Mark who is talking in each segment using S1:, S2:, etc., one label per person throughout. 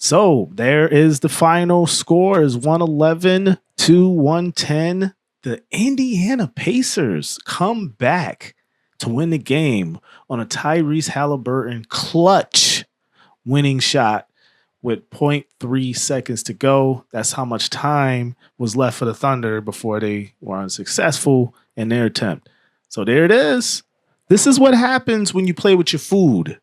S1: So there is the final score is 111 to 110. The Indiana Pacers come back to win the game on a Tyrese Halliburton clutch winning shot with zero point 0.3 seconds to go. That's how much time was left for the Thunder before they were unsuccessful in their attempt. So there it is. This is what happens when you play with your food.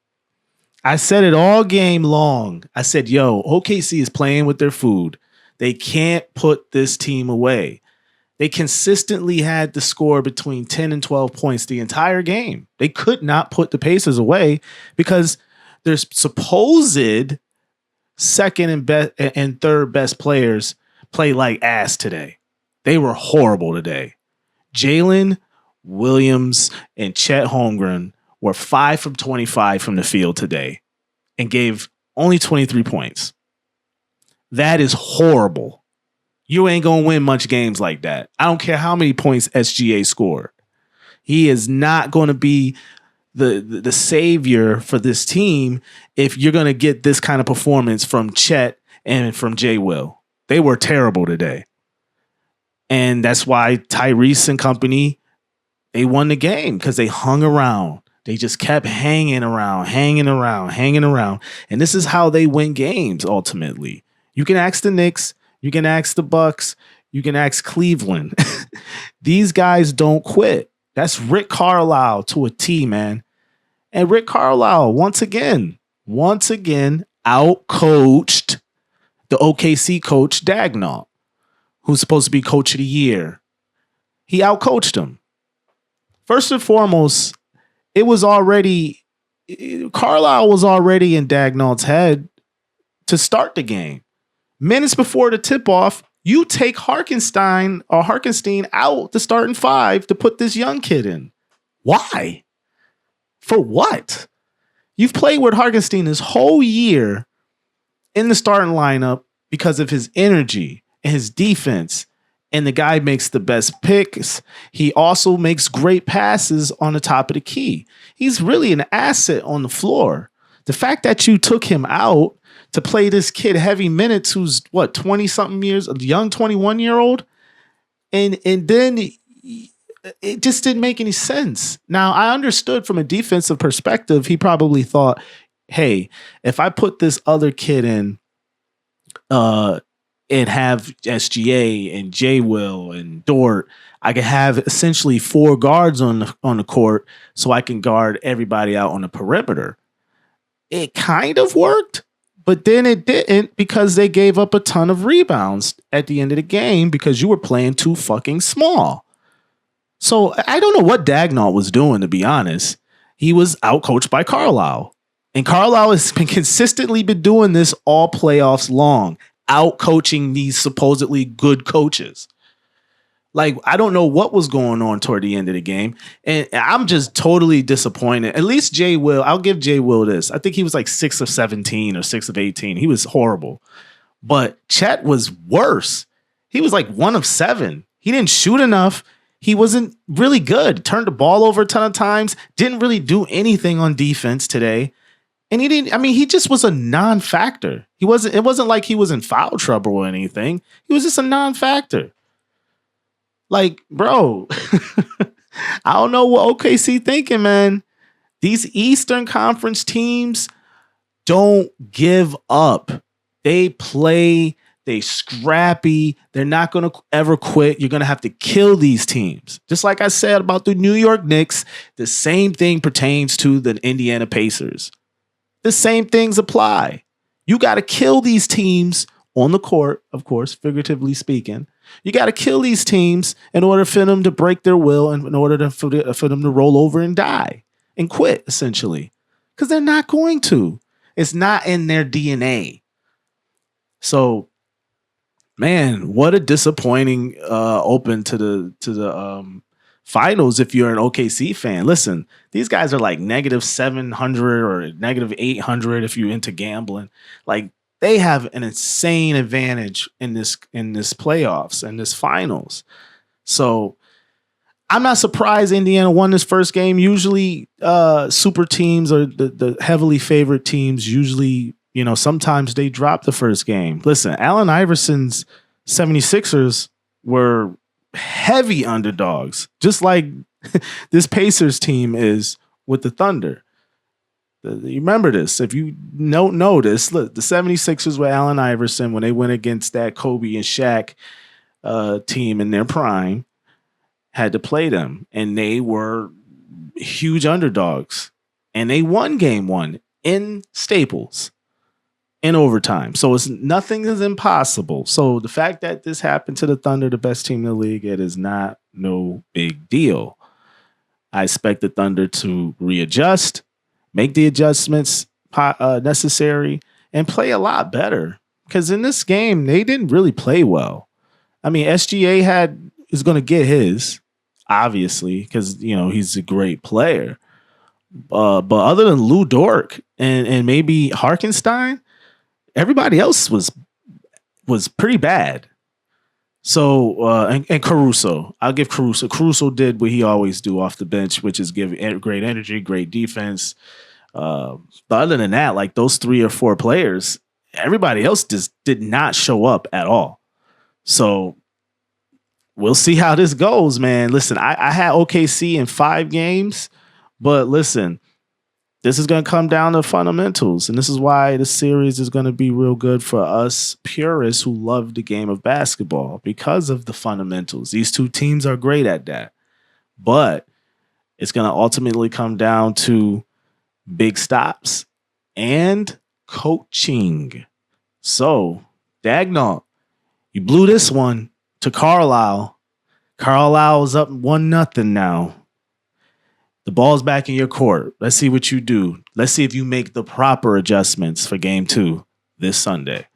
S1: I said it all game long. I said, yo, OKC is playing with their food. They can't put this team away. They consistently had to score between 10 and 12 points the entire game. They could not put the Pacers away because their supposed second and third best players play like ass today. They were horrible today. Jalen Williams and Chet Holmgren were 5 from 25 from the field today and gave only 23 points. That is horrible. You ain't going to win much games like that. I don't care how many points SGA scored. He is not going to be the savior for this team if you're going to get this kind of performance from Chet and from J. Will. They were terrible today. And that's why Tyrese and company, they won the game because they hung around. They just kept hanging around. And this is how they win games ultimately. You can ask the Knicks. You can ask the Bucks. You can ask Cleveland. These guys don't quit. That's Rick Carlisle to a T, man. And Rick Carlisle, once again, out-coached the OKC coach, Dagnall, who's supposed to be coach of the year. He out-coached him. First and foremost, Carlisle was already in Dagnall's head to start the game. Minutes before the tip-off, you take Harkenstein out the starting five to put this young kid in. Why? For what? You've played with Harkenstein this whole year in the starting lineup because of his energy and his defense. And the guy makes the best picks. He also makes great passes on the top of the key. He's really an asset on the floor. The fact that you took him out to play this kid heavy minutes who's 20-something years, a young 21-year-old, and then it just didn't make any sense. Now, I understood from a defensive perspective, he probably thought, hey, if I put this other kid in and have SGA and J. Will and Dort, I could have essentially 4 guards on the court so I can guard everybody out on the perimeter. It kind of worked, but then it didn't because they gave up a ton of rebounds at the end of the game because you were playing too fucking small. So I don't know what Dagnall was doing, to be honest. He was outcoached by Carlisle. And Carlisle has consistently been doing this all playoffs long, outcoaching these supposedly good coaches. Like, I don't know what was going on toward the end of the game. And I'm just totally disappointed. At least J. Will, I'll give J. Will this. I think he was like 6 of 17 or 6 of 18. He was horrible. But Chet was worse. He was like 1 of 7. He didn't shoot enough. He wasn't really good. Turned the ball over a ton of times. Didn't really do anything on defense today. And he just was a non-factor. It wasn't like he was in foul trouble or anything. He was just a non-factor. Like, bro, I don't know what OKC thinking, man. These Eastern Conference teams don't give up. They play, they scrappy. They're not going to ever quit. You're going to have to kill these teams. Just like I said about the New York Knicks, the same thing pertains to the Indiana Pacers. The same things apply. You got to kill these teams on the court, of course, figuratively speaking. You got to kill these teams in order for them to break their will and in order for them to roll over and die and quit, essentially. Because they're not going to. It's not in their DNA. So, man, what a disappointing open to the finals if you're an OKC fan. Listen, these guys are like negative 700 or negative 800 if you're into gambling. Like, they have an insane advantage in this playoffs and this finals. So I'm not surprised Indiana won this first game. Usually super teams or the heavily favored teams usually sometimes they drop the first game. Listen, Allen Iverson's 76ers were heavy underdogs, just like this Pacers team is with the Thunder. You remember this. If you don't know this, look, the 76ers with Allen Iverson, when they went against that Kobe and Shaq team in their prime, had to play them. And they were huge underdogs. And they won game one in Staples in overtime. So nothing is impossible. So the fact that this happened to the Thunder, the best team in the league, it is not no big deal. I expect the Thunder to readjust, make the adjustments necessary, and play a lot better. Because in this game, they didn't really play well. I mean, SGA is going to get his, obviously, because he's a great player. But other than Lou Dort and maybe Harkenstein, everybody else was pretty bad. So and Caruso, I'll give Caruso. Caruso did what he always do off the bench, which is give great energy, great defense. But other than that, like those 3 or 4 players, everybody else just did not show up at all. So we'll see how this goes, man. Listen, I had OKC in 5 games, but listen, this is going to come down to fundamentals. And this is why the series is going to be real good for us purists who love the game of basketball because of the fundamentals. These two teams are great at that. But it's going to ultimately come down to big stops and coaching. So, Dagnall, you blew this one to Carlisle. Carlisle is up 1-0 now. The ball's back in your court. Let's see what you do. Let's see if you make the proper adjustments for game 2 this Sunday.